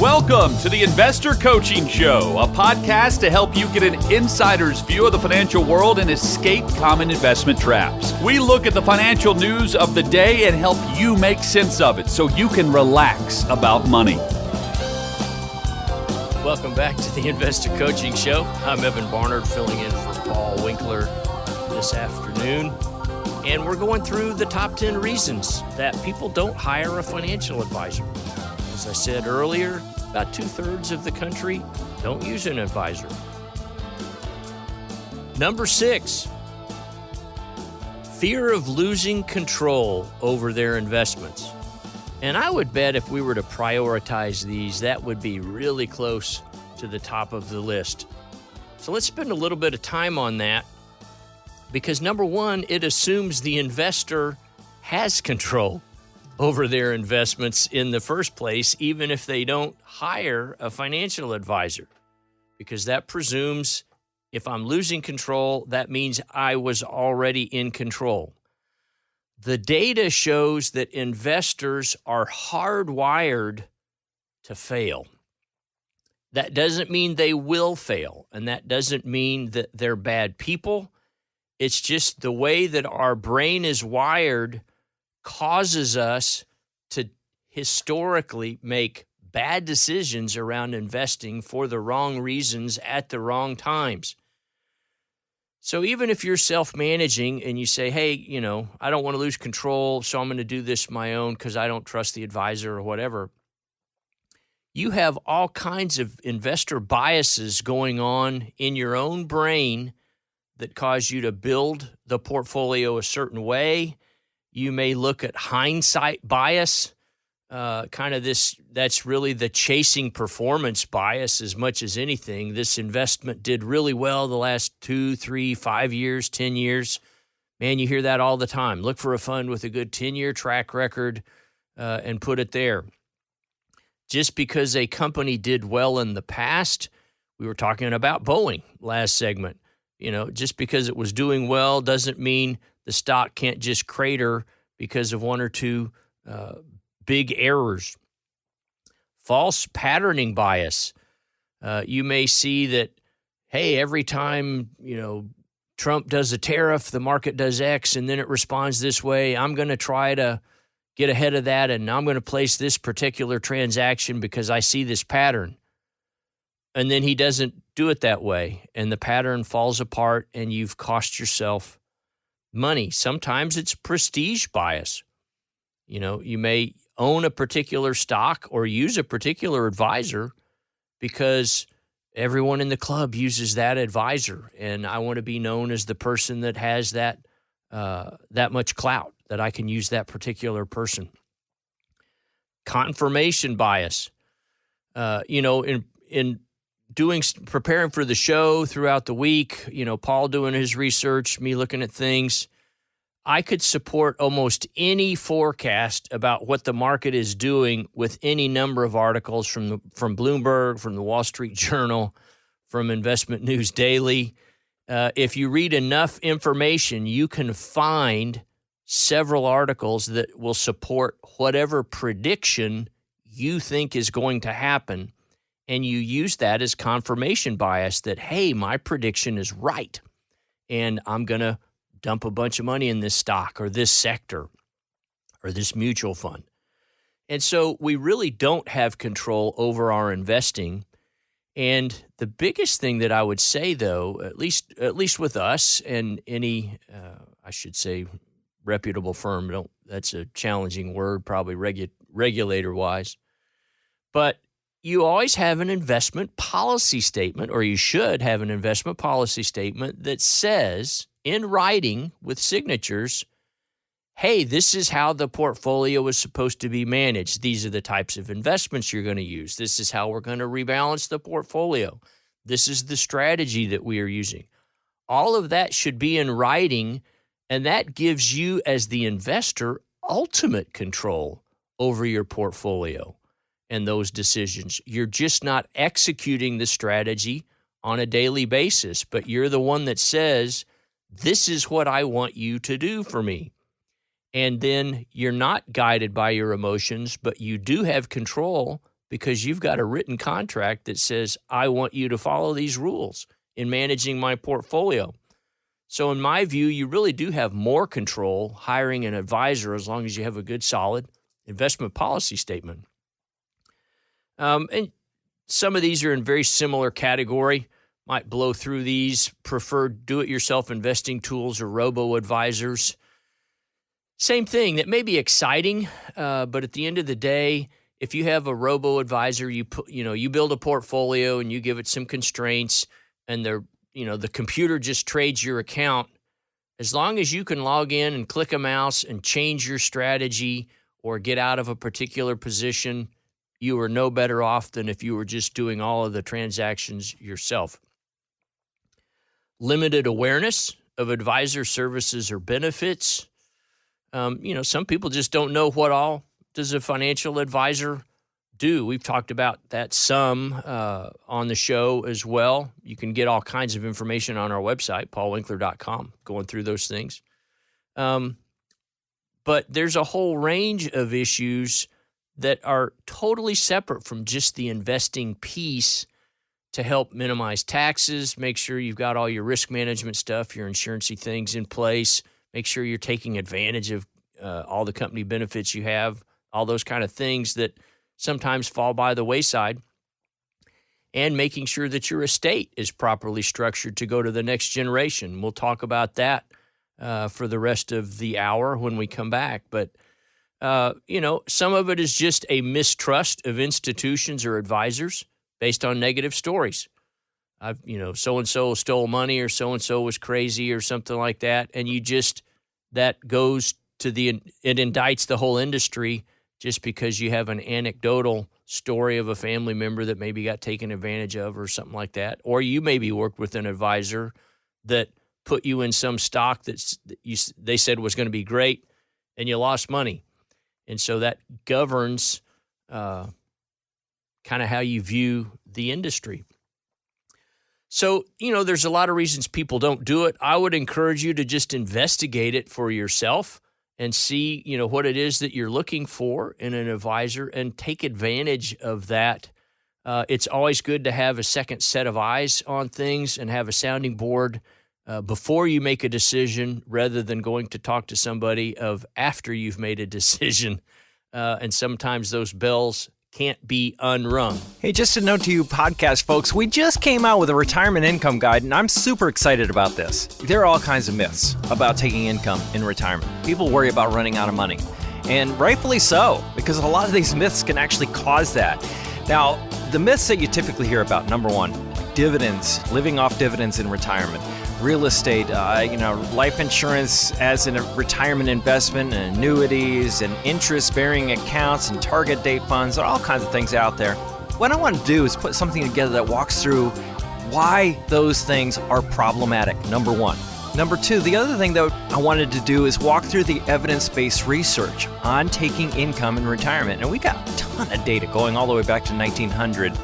Welcome to the Investor Coaching Show, a podcast to help you get an insider's view of the financial world and escape common investment traps. We look at the financial news of the day and help you make sense of it so you can relax about money. Welcome back to the Investor Coaching Show. I'm Evan Barnard, filling in for Paul Winkler this afternoon. And we're going through the top 10 reasons that people don't hire a financial advisor. As I said earlier, about 2/3 of the country don't use an advisor. Number 6, fear of losing control over their investments. And I would bet if we were to prioritize these, that would be really close to the top of the list. So let's spend a little bit of time on that, because number one, it assumes the investor has control over their investments in the first place, even if they don't hire a financial advisor, because that presumes if I'm losing control, that means I was already in control. The data shows that investors are hardwired to fail. That doesn't mean they will fail, and that doesn't mean that they're bad people. It's just the way that our brain is wired causes us to historically make bad decisions around investing for the wrong reasons at the wrong times. So even if you're self-managing and you say, hey, I don't want to lose control, so I'm going to do this my own because I don't trust the advisor or whatever, you have all kinds of investor biases going on in your own brain that cause you to build the portfolio a certain way. You may look at hindsight bias, that's really the chasing performance bias as much as anything. This investment did really well the last 2, 3, 5 years, 10 years. Man, you hear that all the time. Look for a fund with a good 10-year track record and put it there. Just because a company did well in the past, we were talking about Boeing last segment. Just because it was doing well doesn't mean the stock can't just crater because of one or two big errors. False patterning bias. You may see that, hey, every time, Trump does a tariff, the market does X, and then it responds this way. I'm going to try to get ahead of that, and I'm going to place this particular transaction because I see this pattern. And then he doesn't do it that way, and the pattern falls apart, and you've cost yourself money. Sometimes it's prestige bias. You may own a particular stock or use a particular advisor because everyone in the club uses that advisor, and I want to be known as the person that has that much clout, that I can use that particular person. Confirmation bias. In preparing for the show throughout the week, Paul doing his research, me looking at things, I could support almost any forecast about what the market is doing with any number of articles from Bloomberg, from the Wall Street Journal, from Investment News Daily. If you read enough information, you can find several articles that will support whatever prediction you think is going to happen. And you use that as confirmation bias that, hey, my prediction is right, and I'm going to dump a bunch of money in this stock or this sector or this mutual fund. And so we really don't have control over our investing. And the biggest thing that I would say, though, at least with us and any, I should say, reputable firm, that's a challenging word, probably regulator-wise, but you always have an investment policy statement, or you should have an investment policy statement that says, in writing with signatures, hey, this is how the portfolio is supposed to be managed. These are the types of investments you're going to use. This is how we're going to rebalance the portfolio. This is the strategy that we are using. All of that should be in writing, and that gives you, as the investor, ultimate control over your portfolio and those decisions. You're just not executing the strategy on a daily basis, but you're the one that says, this is what I want you to do for me. And then you're not guided by your emotions, but you do have control because you've got a written contract that says, I want you to follow these rules in managing my portfolio. So in my view, you really do have more control hiring an advisor as long as you have a good, solid investment policy statement. And some of these are in very similar category. Might blow through these. Preferred do-it-yourself investing tools or robo-advisors. Same thing. That may be exciting, but at the end of the day, if you have a robo-advisor, you build a portfolio and you give it some constraints, and the computer just trades your account. As long as you can log in and click a mouse and change your strategy or get out of a particular position, you are no better off than if you were just doing all of the transactions yourself. Limited awareness of advisor services or benefits. Some people just don't know what all does a financial advisor do. We've talked about that some on the show as well. You can get all kinds of information on our website, paulwinkler.com, going through those things. But there's a whole range of issues that are totally separate from just the investing piece to help minimize taxes, make sure you've got all your risk management stuff, your insurance-y things in place, make sure you're taking advantage of all the company benefits you have, all those kind of things that sometimes fall by the wayside, and making sure that your estate is properly structured to go to the next generation. We'll talk about that for the rest of the hour when we come back. But, some of it is just a mistrust of institutions or advisors based on negative stories. So-and-so stole money or so-and-so was crazy or something like that. And that goes to it indicts the whole industry just because you have an anecdotal story of a family member that maybe got taken advantage of or something like that. Or you maybe worked with an advisor that put you in some stock that they said was going to be great and you lost money. And so that governs kind of how you view the industry. So, there's a lot of reasons people don't do it. I would encourage you to just investigate it for yourself and see, what it is that you're looking for in an advisor and take advantage of that. It's always good to have a second set of eyes on things and have a sounding board before you make a decision rather than going to talk to somebody after you've made a decision. And sometimes those bells can't be unrung. Hey, just a note to you podcast folks, we just came out with a retirement income guide, and I'm super excited about this. There are all kinds of myths about taking income in retirement. People worry about running out of money, and rightfully so, because a lot of these myths can actually cause that. Now, the myths that you typically hear about, number one, dividends, living off dividends in retirement. Real estate, life insurance as a retirement investment, and annuities, and interest-bearing accounts, and target date funds. There are all kinds of things out there. What I want to do is put something together that walks through why those things are problematic, number one. Number two, the other thing that I wanted to do is walk through the evidence-based research on taking income in retirement. And we got a ton of data going all the way back to 1900.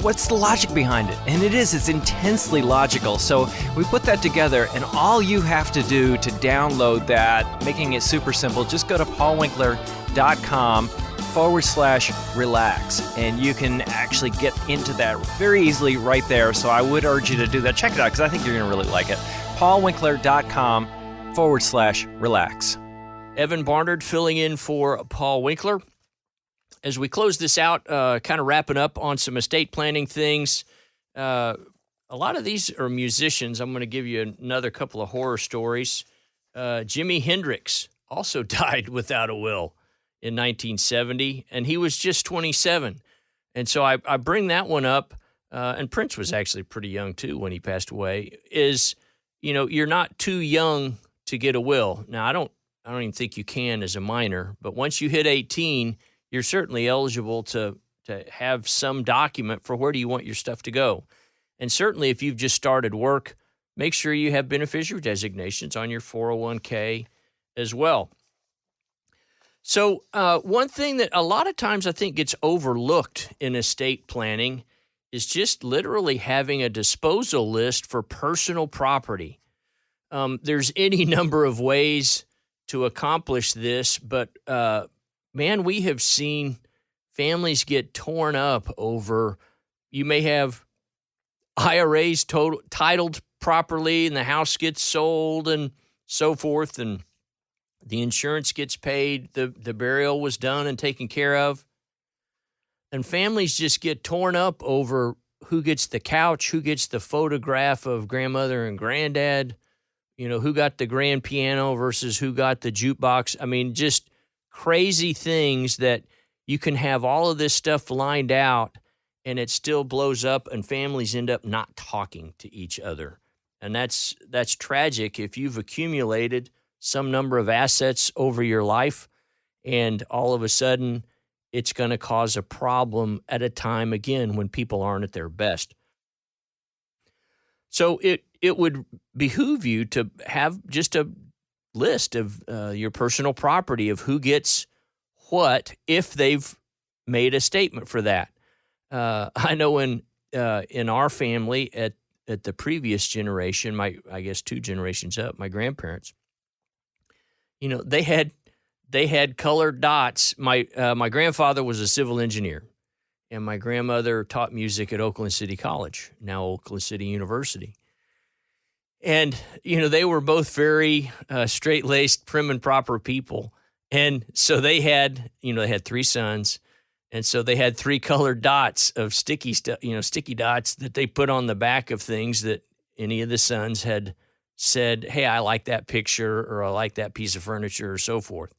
What's the logic behind it? And it's intensely logical. So we put that together, and all you have to do to download that, making it super simple, just go to paulwinkler.com/relax, and you can actually get into that very easily right there. So I would urge you to do that. Check it out, because I think you're going to really like it. paulwinkler.com/relax. Evan Barnard filling in for Paul Winkler. As we close this out, kind of wrapping up on some estate planning things, a lot of these are musicians. I'm going to give you another couple of horror stories. Jimi Hendrix also died without a will in 1970, and he was just 27. And so I bring that one up, and Prince was actually pretty young too when he passed away, you're not too young to get a will. Now, I don't even think you can as a minor, but once you hit 18, you're certainly eligible to have some document for where do you want your stuff to go. And certainly if you've just started work, make sure you have beneficiary designations on your 401k as well. So one thing that a lot of times I think gets overlooked in estate planning is just literally having a disposal list for personal property. There's any number of ways to accomplish this, but man, we have seen families get torn up over, you may have IRAs titled properly and the house gets sold and so forth, and the insurance gets paid, the burial was done and taken care of. And families just get torn up over who gets the couch, who gets the photograph of grandmother and granddad, who got the grand piano versus who got the jukebox. I mean, just crazy things that you can have all of this stuff lined out and it still blows up and families end up not talking to each other. And that's tragic if you've accumulated some number of assets over your life and all of a sudden it's going to cause a problem at a time, again, when people aren't at their best. So it would behoove you to have just a list of your personal property of who gets what if they've made a statement for that. I know in our family at the previous generation, I guess 2 generations up, my grandparents, they had colored dots. My grandfather was a civil engineer, and my grandmother taught music at Oakland City College, now Oakland City University. And, they were both very straight-laced, prim and proper people. And so they had 3 sons. And so they had 3 colored dots of sticky dots that they put on the back of things that any of the sons had said, hey, I like that picture, or I like that piece of furniture, or so forth.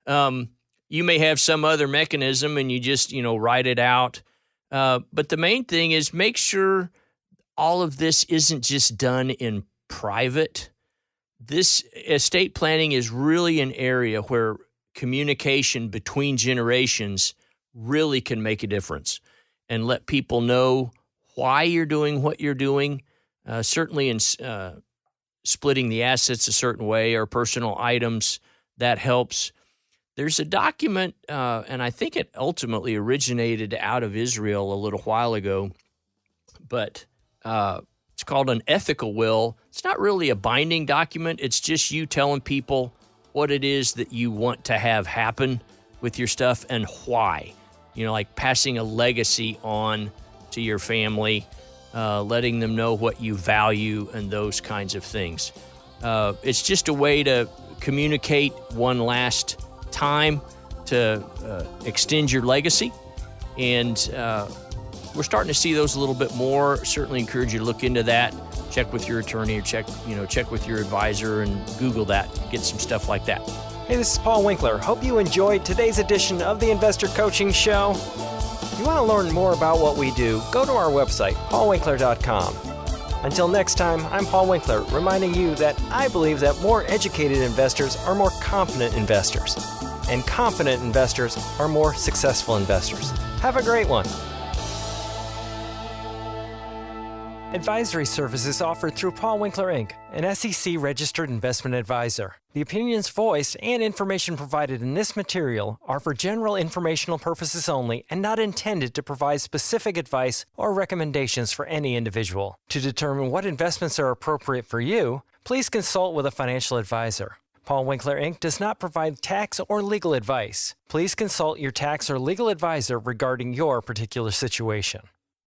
You may have some other mechanism and you just, write it out. But the main thing is make sure all of this isn't just done in private. This estate planning is really an area where communication between generations really can make a difference and let people know why you're doing what you're doing. Certainly in splitting the assets a certain way or personal items, that helps. There's a document, and I think it ultimately originated out of Israel a little while ago, but it's called an ethical will. It's not really a binding document. It's just you telling people what it is that you want to have happen with your stuff and why. Like passing a legacy on to your family, letting them know what you value and those kinds of things. It's just a way to communicate one last time to extend your legacy. And we're starting to see those a little bit more. Certainly encourage you to look into that. Check with your attorney or check with your advisor and Google that. Get some stuff like that. Hey, this is Paul Winkler. Hope you enjoyed today's edition of the Investor Coaching Show. If you want to learn more about what we do, go to our website, paulwinkler.com. Until next time, I'm Paul Winkler, reminding you that I believe that more educated investors are more confident investors, and confident investors are more successful investors. Have a great one. Advisory services offered through Paul Winkler, Inc., an SEC-registered investment advisor. The opinions voiced and information provided in this material are for general informational purposes only and not intended to provide specific advice or recommendations for any individual. To determine what investments are appropriate for you, please consult with a financial advisor. Paul Winkler, Inc. does not provide tax or legal advice. Please consult your tax or legal advisor regarding your particular situation.